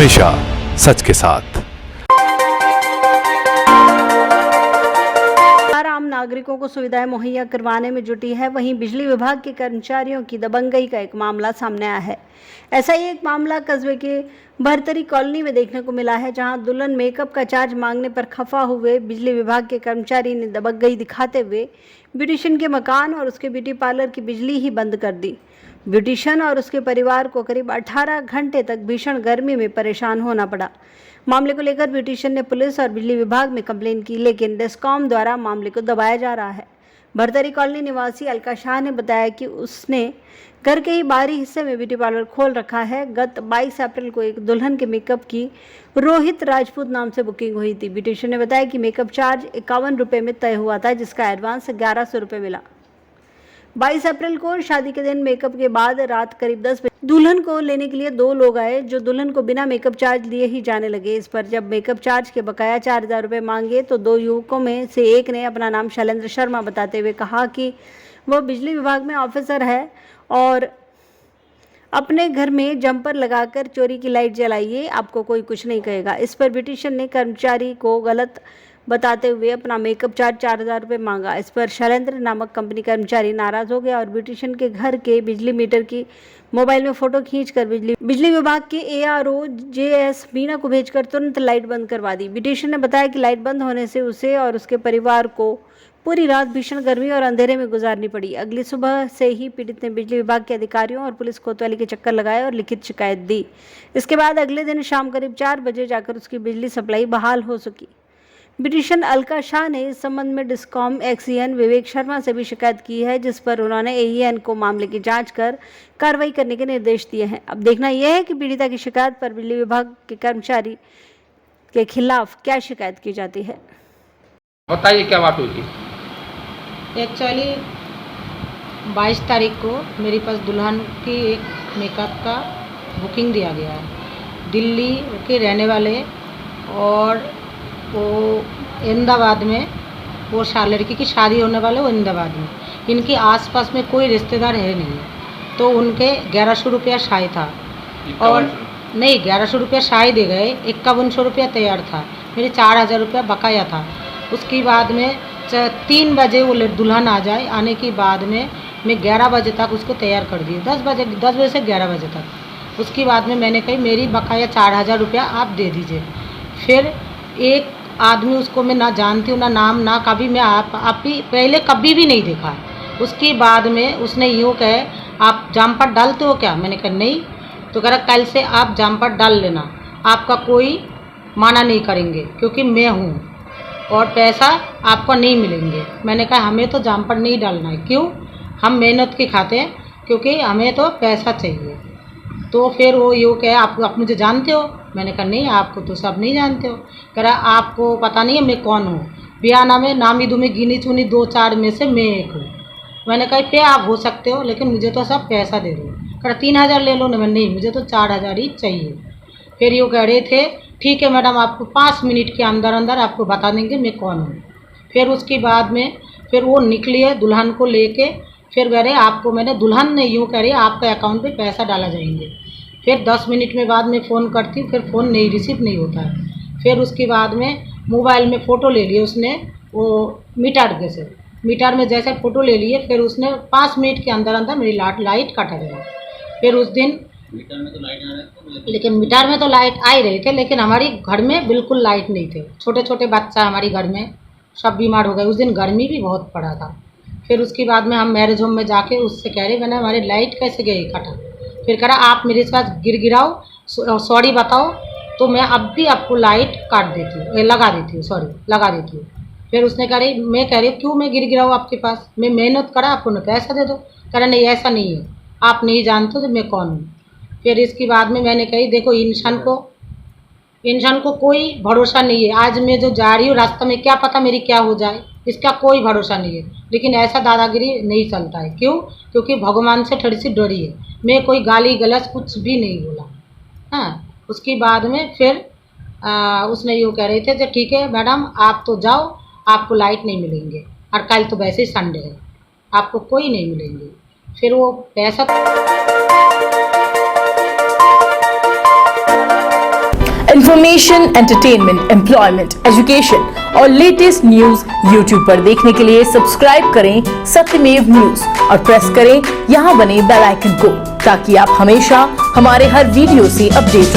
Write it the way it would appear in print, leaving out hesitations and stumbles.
हमेशा सच के साथ। आम नागरिकों को सुविधाएं मुहैया करवाने में जुटी है, वहीं बिजली विभाग के कर्मचारियों की दबंगई का एक मामला सामने आया है। ऐसा ही एक मामला कस्बे के भरतरी कॉलोनी में देखने को मिला है, जहां दुल्हन मेकअप का चार्ज मांगने पर खफा हुए बिजली विभाग के कर्मचारी ने दबंगई दिखाते हुए ब्यूटिशियन के मकान और उसके ब्यूटी पार्लर की बिजली ही बंद कर दी। ब्यूटिशियन और उसके परिवार को करीब 18 घंटे तक भीषण गर्मी में परेशान होना पड़ा। मामले को लेकर ब्यूटिशियन ने पुलिस और बिजली विभाग में कंप्लेन की, लेकिन डिस्कॉम द्वारा मामले को दबाया जा रहा है। भरतरी कॉलोनी निवासी अलका शाह ने बताया कि उसने घर के ही बाहरी हिस्से में ब्यूटी पार्लर खोल रखा है। गत 22 अप्रैल को एक दुल्हन के मेकअप की रोहित राजपूत नाम से बुकिंग हुई थी। ब्यूटिशियन ने बताया कि मेकअप चार्ज 51 रुपये में तय हुआ था, जिसका एडवांस 1100 रुपये मिला। 22 अप्रैल को शादी के दिन मेकअप के बाद रात करीब 10 बजे दुल्हन को लेने के लिए 2 लोग आए, जो दुल्हन को बिना मेकअप चार्ज लिए ही जाने लगे। इस पर जब मेकअप चार्ज के बकाया 4000 रुपये मांगे तो 2 युवकों में से एक ने अपना नाम शैलेंद्र शर्मा बताते हुए कहा कि वह बिजली विभाग में ऑफिसर है और अपने घर में जंपर लगाकर चोरी की लाइट जलाइए, आपको कोई कुछ नहीं कहेगा। इस पर ब्यूटिशियन ने कर्मचारी को गलत बताते हुए अपना मेकअप चार्ज 4000 रुपये मांगा। इस पर शैलेंद्र नामक कंपनी कर्मचारी नाराज हो गया और ब्यूटिशियन के घर के बिजली मीटर की मोबाइल में फोटो खींचकर बिजली विभाग के ARO JS मीना को भेजकर तुरंत लाइट बंद करवा दी। ब्यूटिशियन ने बताया कि लाइट बंद होने से उसे और उसके परिवार को पूरी रात भीषण गर्मी और अंधेरे में गुजारनी पड़ी। अगली सुबह से ही पीड़ित ने बिजली विभाग के अधिकारियों और पुलिस कोतवाली के चक्कर लगाए और लिखित शिकायत दी। इसके बाद अगले दिन शाम करीब 4 बजे जाकर उसकी बिजली सप्लाई बहाल हो सकी। ब्यूटिशियन अलका शाह ने इस संबंध में डिस्कॉम एक्सीएन विवेक शर्मा से भी शिकायत की है, जिस पर उन्होंने AEN को मामले की जांच कर कार्रवाई करने के निर्देश दिए हैं। अब देखना यह है कि पीड़िता की शिकायत पर बिजली विभाग के कर्मचारी के खिलाफ क्या शिकायत की जाती है। बताइए क्या बात हुई थी। एक्चुअली 22 तारीख को मेरे पास दुल्हन की एक मेकअप का बुकिंग दिया गया है। दिल्ली के रहने वाले और वो अहमदाबाद में वो लड़की की शादी होने वाले वो अहमदाबाद में। इनके आसपास में कोई रिश्तेदार है नहीं, तो उनके 1100 रुपया शाही था और नहीं 1100 रुपया शाही दे गए, 5100 रुपया तैयार था, मेरे 4000 रुपया बकाया था। उसके बाद में 3 बजे वो दुल्हन आ जाए, आने के बाद में मैं 11 बजे तक उसको तैयार कर दी, 10 बजे से 11 बजे तक। उसके बाद में मैंने कही मेरी बकाया 4000 रुपया आप दे दीजिए। फिर एक आदमी, उसको मैं ना जानती हूँ, ना नाम, ना कभी मैं आप ही पहले कभी भी नहीं देखा। उसके बाद में उसने यूँ कहे आप जंपर डालते हो क्या? मैंने कहा नहीं। तो कह रहा कल से आप जंपर डाल लेना, आपका कोई माना नहीं करेंगे क्योंकि मैं हूँ और पैसा आपको नहीं मिलेंगे। मैंने कहा हमें तो जंपर नहीं डालना है, क्यों? हम मेहनत के खाते हैं, क्योंकि हमें तो पैसा चाहिए। तो फिर वो यूँ कहे आप मुझे जानते हो? मैंने कहा नहीं, आपको तो सब नहीं जानते हो। कह रहा आपको पता नहीं है मैं कौन हूँ? बियाना में नामी दुमी गिनी चुनी 2-4 में से मैं एक हूँ। मैंने कहा पे आप हो सकते हो, लेकिन मुझे तो सब पैसा दे दो। कह रहा 3000 ले लो ना। मैं नहीं, मुझे तो 4000 ही चाहिए। फिर यूँ कह रहे थे ठीक है मैडम, आपको 5 मिनट के अंदर अंदर आपको बता देंगे मैं कौन हूँ। फिर उसके बाद में फिर वो निकली है दुल्हन को लेके। फिर कह रहे आपको, मैंने दुल्हन ने यूँ कह रही आपके अकाउंट पे पैसा डाला जाएंगे। फिर 10 मिनट में बाद में फ़ोन करती हूँ, फिर फ़ोन नहीं रिसीव नहीं होता है। फिर उसके बाद में मोबाइल में फ़ोटो ले लिए उसने, वो मीटर के से मीटर में जैसे फ़ोटो ले लिए। फिर उसने 5 मिनट के अंदर अंदर मेरी लाइट कट गया। फिर उस दिन मीटर में तो लाइट आ रहे थे, लेकिन मीटर में तो लाइट आ ही रहे थे, लेकिन हमारी घर में बिल्कुल लाइट नहीं थे। छोटे छोटे बच्चा हमारी घर में सब बीमार हो गए। उस दिन गर्मी भी बहुत पड़ा था। फिर उसके बाद में हम मैरिज होम में जाके उससे कह रहे मैंने हमारी लाइट कैसे गई कटा। फिर कह रहा आप मेरे साथ गिराओ, सॉरी बताओ, तो मैं अब भी आपको लाइट काट देती हूँ, लगा देती हूँ, सॉरी लगा देती हूँ। फिर उसने कह रही मैं कह रही हूँ क्यों मैं गिराऊँ आपके पास? मैं मेहनत करा, आपको न पैसा दे दो। कह रहा नहीं ऐसा नहीं है, आप नहीं जानते तो मैं कौन हूँ। फिर इसके बाद में मैंने कही देखो इंसान को कोई भरोसा नहीं है। आज मैं जो जा रही हूँ रास्ते में क्या पता मेरी क्या हो जाए, इसका कोई भरोसा नहीं है। लेकिन ऐसा दादागिरी नहीं चलता है। क्यों? क्योंकि भगवान से थोड़ी सी डरी है। मैं कोई गाली गलौज कुछ भी नहीं बोला। हाँ, उसके बाद में फिर उसने यूँ कह रहे थे कि ठीक है मैडम आप तो जाओ, आपको लाइट नहीं मिलेंगे और कल तो वैसे ही संडे है, आपको कोई नहीं मिलेंगे। फिर वो पैसा इंफॉर्मेशन, एंटरटेनमेंट, एम्प्लॉयमेंट, एजुकेशन और लेटेस्ट न्यूज यूट्यूब पर देखने के लिए सब्सक्राइब करें सत्यमेव न्यूज और प्रेस करें यहाँ बने बेल आइकन को, ताकि आप हमेशा हमारे हर वीडियो से अपडेट